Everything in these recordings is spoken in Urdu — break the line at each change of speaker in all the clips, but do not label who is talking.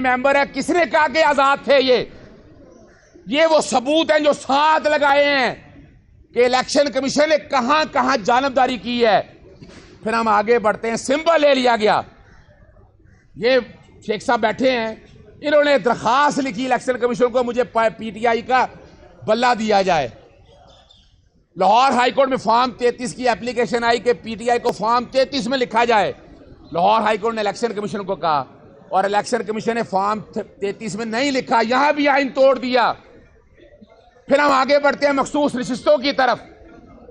ممبر ہے, کس نے کہا کہ آزاد تھے؟ یہ وہ ثبوت ہیں جو ساتھ لگائے ہیں کہ الیکشن کمیشن نے کہاں کہاں جانبداری کی ہے. پھر ہم آگے بڑھتے ہیں. سمبل لے لیا گیا. یہ شیخ صاحب بیٹھے ہیں, انہوں نے درخواست لکھی الیکشن کمیشن کو مجھے پی ٹی آئی کا بلہ دیا جائے. لاہور ہائی کورٹ میں فارم 33 کی اپلیکیشن آئی کہ پی ٹی آئی کو فارم 33 میں لکھا جائے. لاہور ہائی کورٹ نے الیکشن کمیشن کو کہا اور الیکشن کمیشن نے فارم 33 میں نہیں لکھا. یہاں بھی آئین توڑ دیا. پھر ہم آگے بڑھتے ہیں مخصوص نشستوں کی طرف.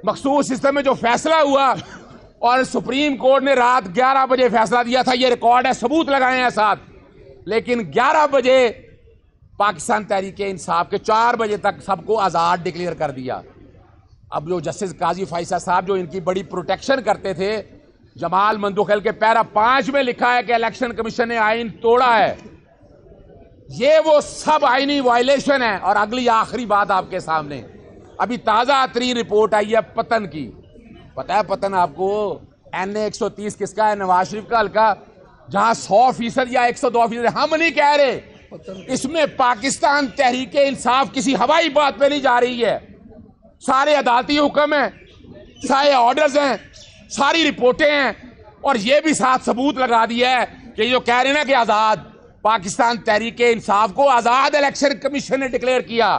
مخصوص سسٹم میں جو فیصلہ ہوا اور سپریم کورٹ نے رات 11 بجے فیصلہ دیا تھا, یہ ریکارڈ ہے, ثبوت لگائے ہیں ساتھ. لیکن 11 بجے پاکستان تحریک انصاف کے 4 بجے تک سب کو آزاد ڈکلیئر کر دیا. اب جو جسٹس قاضی فائصہ صاحب جو ان کی بڑی پروٹیکشن کرتے تھے, جمال مندوخیل کے پیرا 5 میں لکھا ہے کہ الیکشن کمیشن نے آئین توڑا ہے. یہ وہ سب آئینی وائلیشن ہے. اور اگلی آخری بات آپ کے سامنے, ابھی تازہ ترین رپورٹ آئی ہے پتن کی. پتہ ہے پتن آپ کو NA 130 کس کا ہے؟ نواز شریف کا حلقہ, جہاں 100% یا 102%. ہم نہیں کہہ رہے, اس میں پاکستان تحریک انصاف کسی ہوائی بات پہ نہیں جا رہی ہے. سارے عدالتی حکم ہیں, سارے آرڈرز ہیں, ساری رپورٹیں ہیں, اور یہ بھی ساتھ ثبوت لگا دیا ہے کہ جو کہہ رہے ہیں نا کہ آزاد, پاکستان تحریک انصاف کو آزاد الیکشن کمیشن نے ڈکلیئر کیا.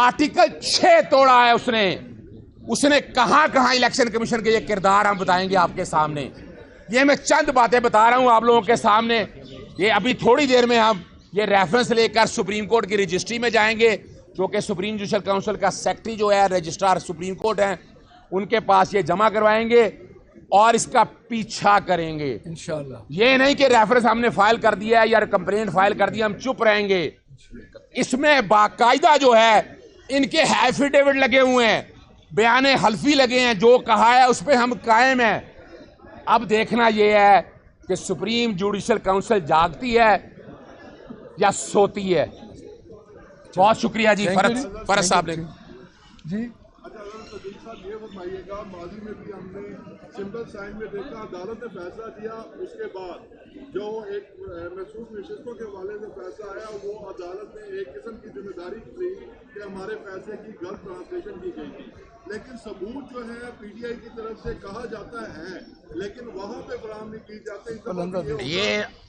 آرٹیکل 6 توڑا ہے اس نے کہاں کہاں الیکشن کمیشن کے یہ کردار ہم بتائیں گے آپ کے سامنے. یہ میں چند باتیں بتا رہا ہوں آپ لوگوں کے سامنے. یہ ابھی تھوڑی دیر میں ہم یہ ریفرنس لے کر سپریم کورٹ کی رجسٹری میں جائیں گے, جو کہ سپریم جوڈیشل کونسل کا سیکرٹری جو ہے رجسٹرار سپریم کورٹ ہیں, ان کے پاس یہ جمع کروائیں گے اور اس کا پیچھا کریں گے انشاءاللہ. یہ نہیں کہ ریفرنس ہم نے فائل کر دیا ہے یا کمپلینٹ فائل کر دیا ہم چپ رہیں گے. اس میں باقاعدہ جو ہے ان کے ایفیڈیوٹ لگے ہوئے ہیں, بیان حلفی لگے ہیں, جو کہا ہے اس پہ ہم قائم ہیں. اب دیکھنا یہ ہے کہ سپریم جوڈیشل کونسل جاگتی ہے یا سوتی ہے. بہت شکریہ جی. فرض صاحب نے
جی یہ فرمائیے گا, ماضی میں بھی ہم نے سمبل سائن میں دیکھا, عدالت نے فیصلہ دیا, اس کے بعد جو ایک محسوس نشستوں کے حوالے سے فیصلہ آیا, وہ عدالت نے ایک قسم کی ذمہ داری لی کہ ہمارے فیصلے کی غلط ٹرانسلیشن کی گئی تھی. لیکن ثبوت جو ہے پی ٹی آئی کی طرف سے کہا جاتا ہے, لیکن وہاں پہ فراہم نہیں کی جاتے.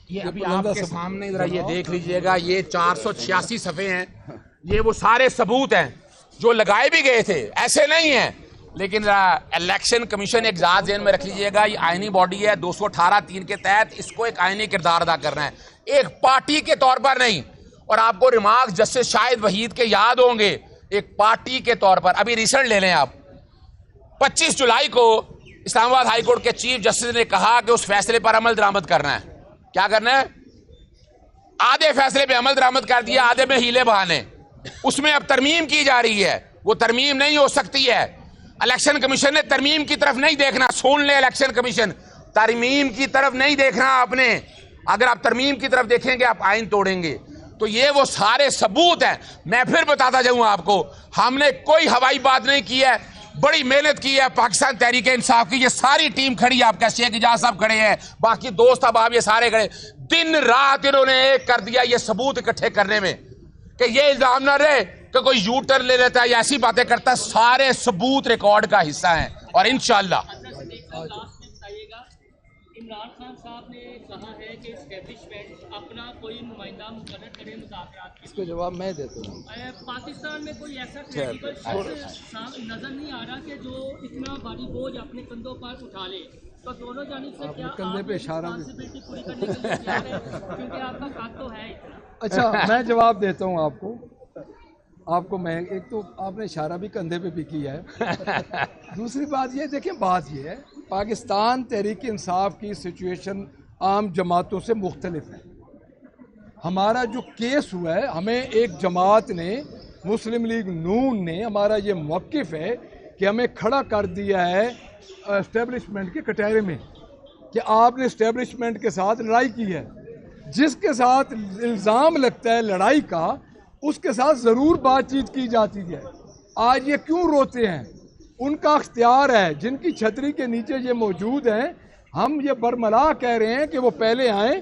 یہ ابھی آپ کے سامنے ذرا یہ دیکھ لیجئے گا, یہ 486 صفحے ہیں. یہ وہ سارے ثبوت ہیں جو لگائے بھی گئے تھے, ایسے نہیں ہیں. لیکن الیکشن کمیشن ایک ذات ذہن میں رکھ لیجئے گا, یہ آئینی باڈی ہے, 218(3) کے تحت اس کو ایک آئینی کردار ادا کرنا ہے, ایک پارٹی کے طور پر نہیں. اور آپ کو ریمارک جسٹس شاہد وحید کے یاد ہوں گے, ایک پارٹی کے طور پر. ابھی ریسنٹ لے لیں آپ, 25 جولائی کو اسلام آباد ہائی کورٹ کے چیف جسٹس نے کہا کہ اس فیصلے پر عمل درآمد کرنا ہے. کیا کرنا ہے؟ آدھے فیصلے پہ عمل درآمد کر دیا, آدھے میں ہیلے بہانے. اس میں اب ترمیم کی جا رہی ہے, وہ ترمیم نہیں ہو سکتی ہے. الیکشن کمیشن نے ترمیم کی طرف نہیں دیکھنا. سن لے الیکشن کمیشن, ترمیم کی طرف نہیں دیکھنا آپ نے. اگر آپ ترمیم کی طرف دیکھیں گے آپ آئین توڑیں گے. تو یہ وہ سارے ثبوت ہیں. میں پھر بتاتا جاؤں آپ کو, ہم نے کوئی ہوائی بات نہیں کی ہے, بڑی محنت کی ہے پاکستان تحریک انصاف کی. یہ ساری ٹیم کھڑی ہے, آپ کا شیخ اجاز صاحب کھڑے ہیں, باقی دوست احباب یہ سارے کھڑے. دن رات انہوں نے ایک کر دیا یہ ثبوت اکٹھے کرنے میں, کہ یہ الزام نہ رہے کہ کوئی یو ٹرن لے لیتا ہے یا ایسی باتیں کرتا ہے. سارے ثبوت ریکارڈ کا حصہ ہیں. اور انشاءاللہ
عمران خان صاحب نے کہا ہے کہ اسٹیبلشمنٹ اپنا کوئی نمائندہ مقرر کرے مذاکرات کے.
اس کو جواب میں دیتا ہوں.
پاکستان میں کوئی ایسا کریڈیبل شخص نظر نہیں آ رہا کہ جو اتنا بھاری بوجھ اپنے کندھوں پر اٹھا لے. تو دونوں جانب سے کیا
کندھے پہ اشارہ
رسپانسبلٹی پوری کرنے کے لیے تیار ہے, کیونکہ آپ کا قد تو ہے اتنا.
اچھا میں جواب دیتا ہوں آپ کو. میں ایک تو آپ نے اشارہ بھی کندھے پہ بھی کیا ہے. دوسری بات یہ دیکھیں, بات یہ ہے پاکستان تحریک انصاف کی سچویشن عام جماعتوں سے مختلف ہے. ہمارا جو کیس ہوا ہے, ہمیں ایک جماعت نے, مسلم لیگ نون نے, ہمارا یہ موقف ہے کہ ہمیں کھڑا کر دیا ہے اسٹیبلشمنٹ کے کٹہرے میں کہ آپ نے اسٹیبلشمنٹ کے ساتھ لڑائی کی ہے. جس کے ساتھ الزام لگتا ہے لڑائی کا, اس کے ساتھ ضرور بات چیت کی جاتی ہے. آج یہ کیوں روتے ہیں, ان کا اختیار ہے. جن کی چھتری کے نیچے یہ موجود ہیں, ہم یہ برملا کہہ رہے ہیں کہ وہ پہلے آئیں,